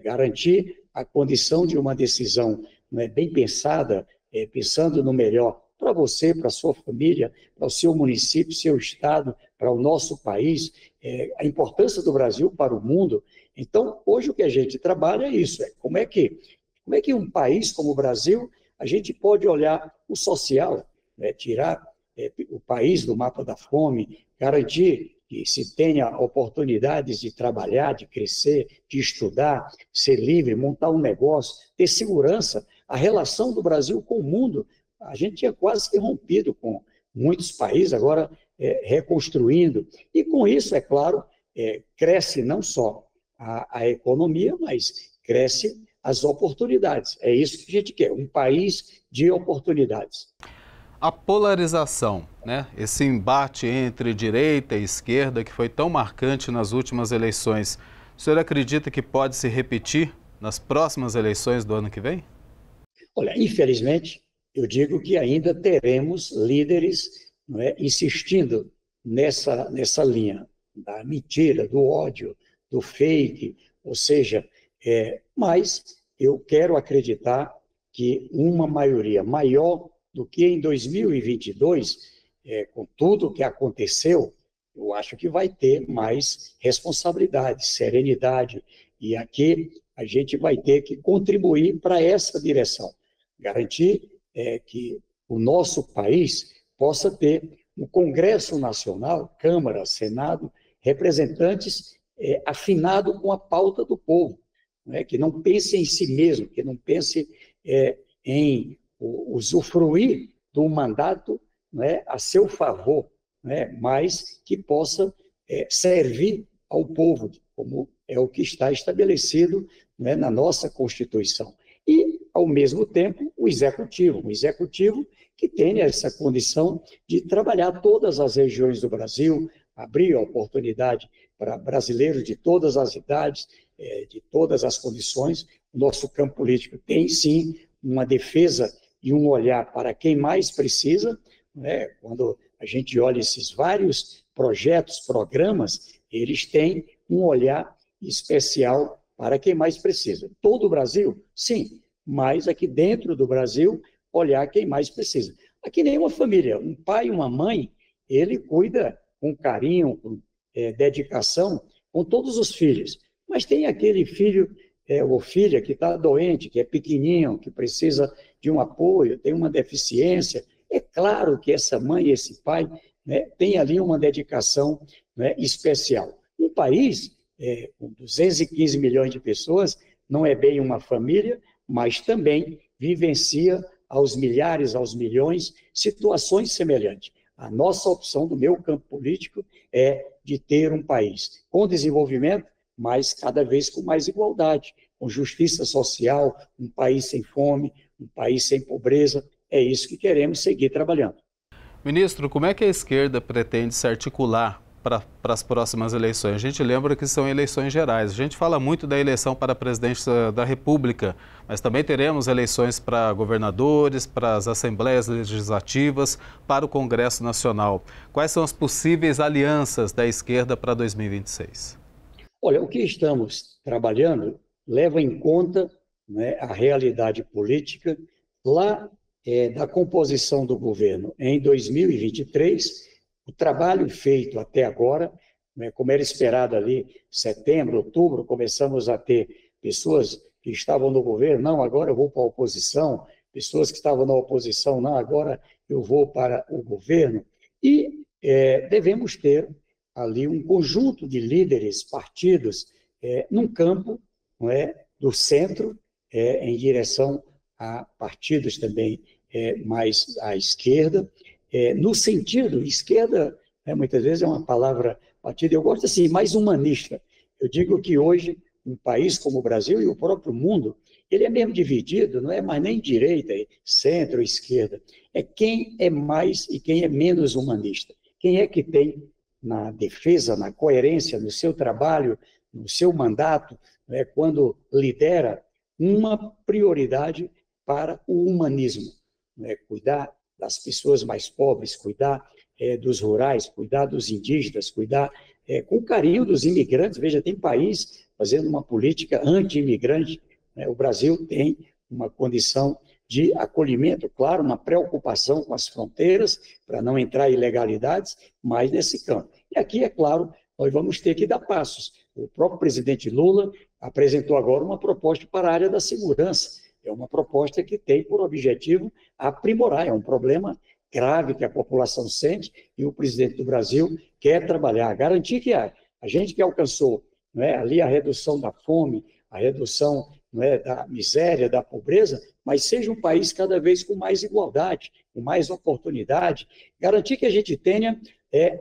B: garantir a condição de uma decisão bem pensada, pensando no melhor para você, para a sua família, para o seu município, seu estado, para o nosso país, a importância do Brasil para o mundo. Então, hoje o que a gente trabalha é isso, como é que um país como o Brasil, a gente pode olhar o social, tirar o país do mapa da fome, garantir que se tenha oportunidades de trabalhar, de crescer, de estudar, ser livre, montar um negócio, ter segurança. A relação do Brasil com o mundo, a gente tinha quase que rompido com muitos países, agora reconstruindo. E com isso, é claro, cresce não só a economia, mas cresce as oportunidades. É isso que a gente quer, um país de oportunidades.
A: A polarização, né? Esse embate entre direita e esquerda que foi tão marcante nas últimas eleições, o senhor acredita que pode se repetir nas próximas eleições do ano que vem?
B: Olha, infelizmente, eu digo que ainda teremos líderes, não é, insistindo nessa linha da mentira, do ódio, do fake, ou seja, mas eu quero acreditar que uma maioria maior do que em 2022, com tudo o que aconteceu, eu acho que vai ter mais responsabilidade, serenidade, e aqui a gente vai ter que contribuir para essa direção, garantir que o nosso país possa ter no Congresso Nacional, Câmara, Senado, representantes afinados com a pauta do povo, né? Que não pense em si mesmo, que não pense em usufruir do mandato, né, a seu favor, né, mas que possa servir ao povo, como é o que está estabelecido, né, na nossa Constituição. E, ao mesmo tempo, um executivo que tenha essa condição de trabalhar todas as regiões do Brasil, abrir a oportunidade para brasileiros de todas as idades, de todas as condições. O nosso campo político tem, sim, uma defesa e um olhar para quem mais precisa, né? Quando a gente olha esses vários projetos, programas, eles têm um olhar especial para quem mais precisa. Todo o Brasil? Sim, mas aqui dentro do Brasil, olhar quem mais precisa. Aqui nenhuma família, um pai e uma mãe, ele cuida com carinho, com dedicação, com todos os filhos. Mas tem aquele filho ou filha que está doente, que é pequenininho, que precisa de um apoio, tem uma deficiência. É claro que essa mãe e esse pai, né, tem ali uma dedicação, né, especial. Um país com 215 milhões de pessoas não é bem uma família, mas também vivencia aos milhares, aos milhões, situações semelhantes. A nossa opção do meu campo político é de ter um país com desenvolvimento, mas cada vez com mais igualdade, com justiça social, um país sem fome, um país sem pobreza. É isso que queremos seguir trabalhando.
A: Ministro, como é que a esquerda pretende se articular para as próximas eleições? A gente lembra que são eleições gerais. A gente fala muito da eleição para a presidência da República, mas também teremos eleições para governadores, para as assembleias legislativas, para o Congresso Nacional. Quais são as possíveis alianças da esquerda para 2026?
B: Olha, o que estamos trabalhando leva em conta, né, a realidade política lá da composição do governo em 2023, o trabalho feito até agora, né, como era esperado ali, setembro, outubro, começamos a ter pessoas que estavam no governo, não, agora eu vou para a oposição, pessoas que estavam na oposição, não, agora eu vou para o governo, e devemos ter ali um conjunto de líderes, partidos, num campo, não é, do centro, em direção a partidos também mais à esquerda, no sentido, esquerda, muitas vezes é uma palavra batida, eu gosto assim, mais humanista. Eu digo que hoje, um país como o Brasil e o próprio mundo, ele é mesmo dividido, não é mais nem direita, centro, esquerda. É quem é mais e quem é menos humanista. Quem é que tem na defesa, na coerência, no seu trabalho, no seu mandato, né, quando lidera uma prioridade para o humanismo, né, cuidar das pessoas mais pobres, cuidar dos rurais, cuidar dos indígenas, cuidar com carinho dos imigrantes. Veja, tem país fazendo uma política anti-imigrante, né? O Brasil tem uma condição de acolhimento, claro, uma preocupação com as fronteiras, para não entrar ilegalidades, mas nesse campo. E aqui, é claro, nós vamos ter que dar passos. O próprio presidente Lula apresentou agora uma proposta para a área da segurança. É uma proposta que tem por objetivo aprimorar, é um problema grave que a população sente e o presidente do Brasil quer trabalhar, garantir que a gente que alcançou, não é, ali a redução da fome, a redução, não é, da miséria, da pobreza, mas seja um país cada vez com mais igualdade, com mais oportunidade, garantir que a gente tenha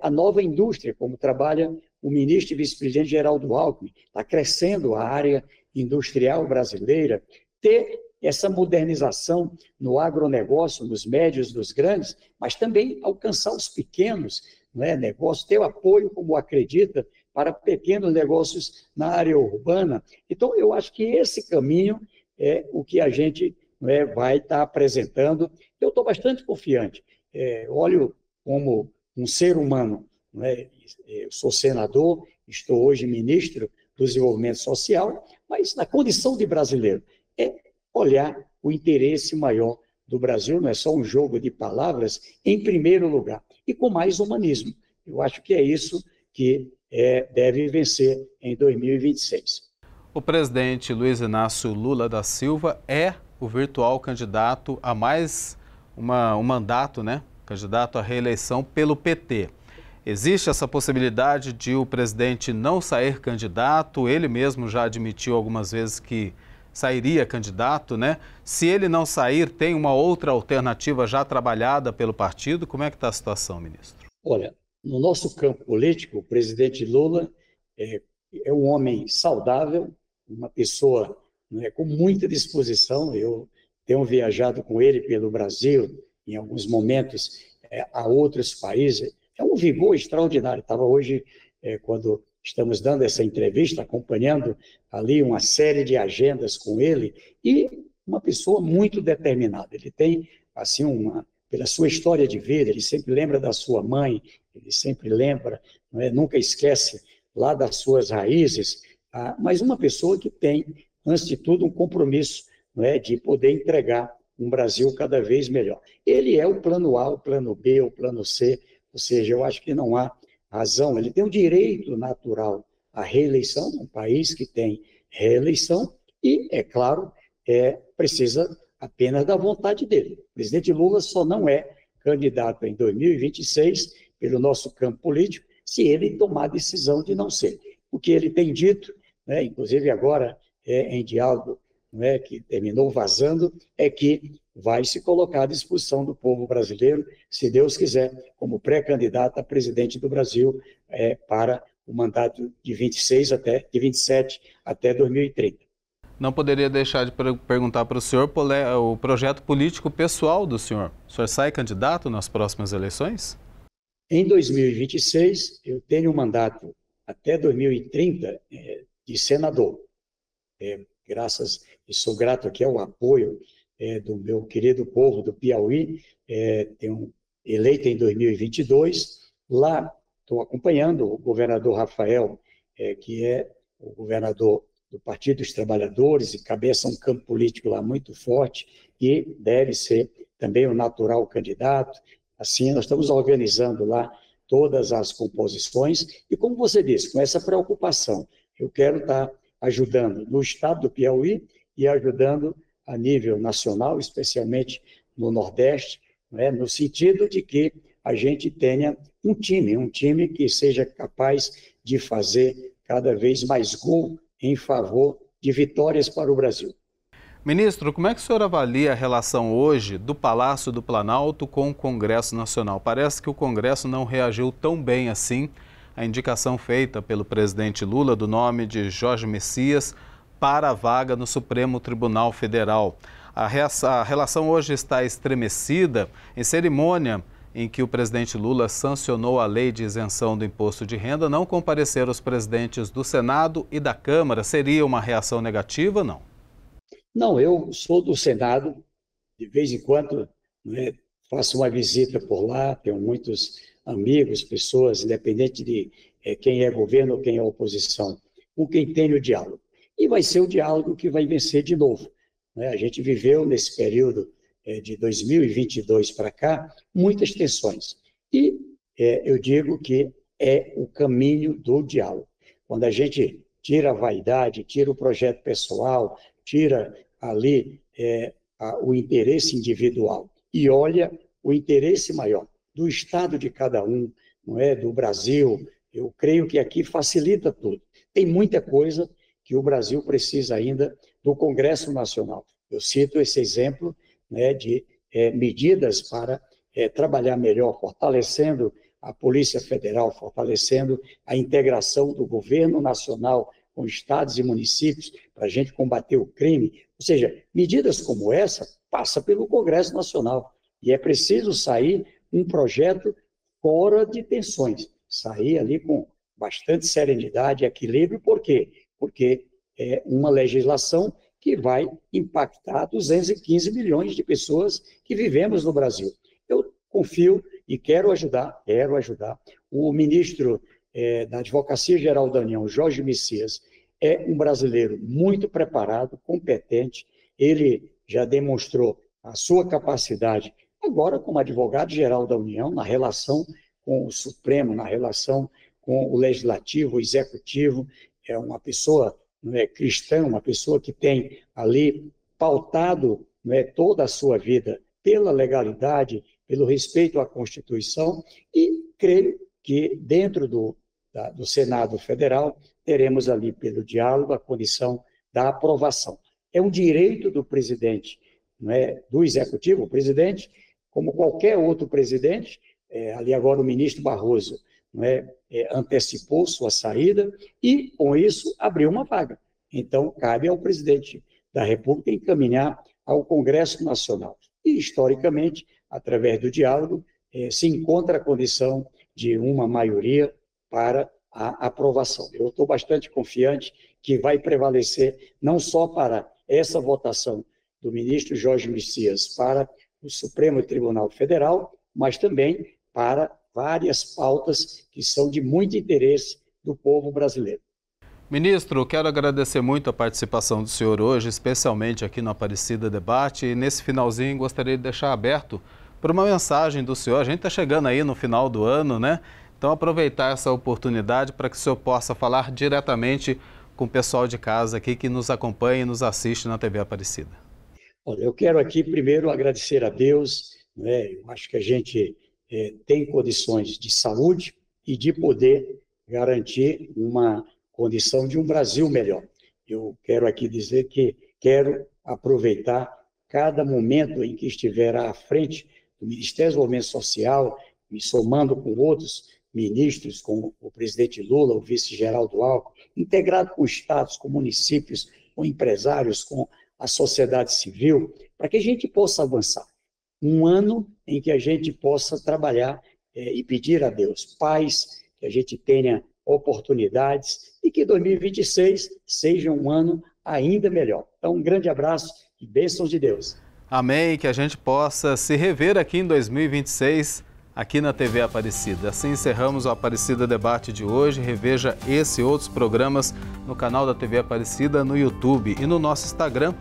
B: a nova indústria, como trabalha o ministro e vice-presidente Geraldo Alckmin, está crescendo a área industrial brasileira, ter essa modernização no agronegócio, nos médios, nos grandes, mas também alcançar os pequenos, né, negócios, ter o apoio, como acredita, para pequenos negócios na área urbana. Então, eu acho que esse caminho é o que a gente, né, vai estar apresentando. Eu estou bastante confiante. Olho como um ser humano, né? Eu sou senador, estou hoje ministro do Desenvolvimento Social, mas na condição de brasileiro, é olhar o interesse maior do Brasil, não é só um jogo de palavras, em primeiro lugar, e com mais humanismo. Eu acho que é isso que deve vencer em 2026.
A: O presidente Luiz Inácio Lula da Silva é o virtual candidato a mais um mandato, né? Candidato à reeleição pelo PT. Existe essa possibilidade de o presidente não sair candidato? Ele mesmo já admitiu algumas vezes que sairia candidato, né? Se ele não sair, tem uma outra alternativa já trabalhada pelo partido? Como é que está a situação, ministro?
B: Olha, no nosso campo político, o presidente Lula é um homem saudável, uma pessoa, né, com muita disposição. Eu tenho viajado com ele pelo Brasil, em alguns momentos, a outros países. É um vigor extraordinário. Estava hoje, quando estamos dando essa entrevista, acompanhando ali uma série de agendas com ele, e uma pessoa muito determinada. Ele tem, assim, pela sua história de vida, ele sempre lembra da sua mãe, ele sempre lembra, nunca esquece lá das suas raízes, mas uma pessoa que tem, antes de tudo, um compromisso, de poder entregar um Brasil cada vez melhor. Ele é o plano A, o plano B, o plano C, ou seja, eu acho que não há razão. Ele tem o direito natural à reeleição, um país que tem reeleição, e, é claro, precisa apenas da vontade dele. O presidente Lula só não é candidato em 2026 pelo nosso campo político se ele tomar a decisão de não ser. O que ele tem dito, inclusive agora em diálogo, que terminou vazando, é que vai se colocar à disposição do povo brasileiro, se Deus quiser, como pré-candidato a presidente do Brasil para o mandato de 27 até 2030.
A: Não poderia deixar de perguntar para o senhor o projeto político pessoal do senhor. O senhor sai candidato nas próximas eleições?
B: Em 2026, eu tenho um mandato até 2030 de senador. E sou grato aqui ao apoio do meu querido povo do Piauí, tenho eleito em 2022. Lá estou acompanhando o governador Rafael, que é o governador do Partido dos Trabalhadores e cabeça um campo político lá muito forte, e deve ser também o natural candidato. Assim, nós estamos organizando lá todas as composições e, como você disse, com essa preocupação, eu quero estar ajudando no estado do Piauí e ajudando a nível nacional, especialmente no Nordeste, no sentido de que a gente tenha um time que seja capaz de fazer cada vez mais gol em favor de vitórias para o Brasil.
A: Ministro, como é que o senhor avalia a relação hoje do Palácio do Planalto com o Congresso Nacional? Parece que o Congresso não reagiu tão bem assim à indicação feita pelo presidente Lula do nome de Jorge Messias para a vaga no Supremo Tribunal Federal. A relação hoje está estremecida. Em cerimônia em que o presidente Lula sancionou a lei de isenção do imposto de renda, não compareceram os presidentes do Senado e da Câmara. Seria uma reação negativa, não?
B: Não, eu sou do Senado, de vez em quando faço uma visita por lá, tenho muitos amigos, pessoas, independente de quem é governo ou quem é oposição, com quem tem o diálogo. E vai ser o diálogo que vai vencer de novo. A gente viveu nesse período de 2022 para cá muitas tensões. E eu digo que é o caminho do diálogo. Quando a gente tira a vaidade, tira o projeto pessoal, tira ali o interesse individual e olha o interesse maior do Estado de cada um, do Brasil, eu creio que aqui facilita tudo. Tem muita coisa que o Brasil precisa ainda do Congresso Nacional. Eu cito esse exemplo de medidas para trabalhar melhor, fortalecendo a Polícia Federal, fortalecendo a integração do governo nacional com estados e municípios para a gente combater o crime. Ou seja, medidas como essa passam pelo Congresso Nacional. E é preciso sair um projeto fora de tensões, sair ali com bastante serenidade e equilíbrio. Por quê? Porque é uma legislação que vai impactar 215 milhões de pessoas que vivemos no Brasil. Eu confio e quero ajudar. O ministro da Advocacia Geral da União, Jorge Messias, é um brasileiro muito preparado, competente. Ele já demonstrou a sua capacidade agora como advogado-geral da União, na relação com o Supremo, na relação com o Legislativo, o Executivo. É uma pessoa cristã, uma pessoa que tem ali pautado toda a sua vida pela legalidade, pelo respeito à Constituição, e creio que dentro do Senado Federal teremos ali, pelo diálogo, a condição da aprovação. É um direito do presidente, do Executivo, o presidente, como qualquer outro presidente, ali agora o ministro Barroso antecipou sua saída e, com isso, abriu uma vaga. Então, cabe ao presidente da República encaminhar ao Congresso Nacional. E, historicamente, através do diálogo, se encontra a condição de uma maioria para a aprovação. Eu estou bastante confiante que vai prevalecer não só para essa votação do ministro Jorge Messias para o Supremo Tribunal Federal, mas também para várias pautas que são de muito interesse do povo brasileiro.
A: Ministro, quero agradecer muito a participação do senhor hoje, especialmente aqui no Aparecida Debate, e nesse finalzinho gostaria de deixar aberto para uma mensagem do senhor. A gente está chegando aí no final do ano, né? Então aproveitar essa oportunidade para que o senhor possa falar diretamente com o pessoal de casa aqui que nos acompanha e nos assiste na TV Aparecida.
B: Olha, eu quero aqui primeiro agradecer a Deus, eu acho que a gente tem condições de saúde e de poder garantir uma condição de um Brasil melhor. Eu quero aqui dizer que quero aproveitar cada momento em que estiver à frente do Ministério do Desenvolvimento Social, me somando com outros ministros, com o presidente Lula, o vice-geraldo Alckmin, integrado com estados, com municípios, com empresários, com a sociedade civil, para que a gente possa avançar. Um ano em que a gente possa trabalhar e pedir a Deus paz, que a gente tenha oportunidades e que 2026 seja um ano ainda melhor. Então, um grande abraço e bênçãos de Deus.
A: Amém, que a gente possa se rever aqui em 2026, aqui na TV Aparecida. Assim encerramos o Aparecida Debate de hoje. Reveja esse e outros programas no canal da TV Aparecida, no YouTube e no nosso Instagram,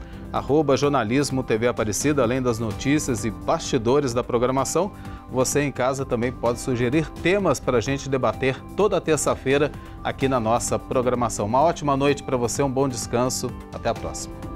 A: @jornalismo TV Aparecida. Além das notícias e bastidores da programação, você em casa também pode sugerir temas para a gente debater toda terça-feira aqui na nossa programação. Uma ótima noite para você, um bom descanso. Até a próxima.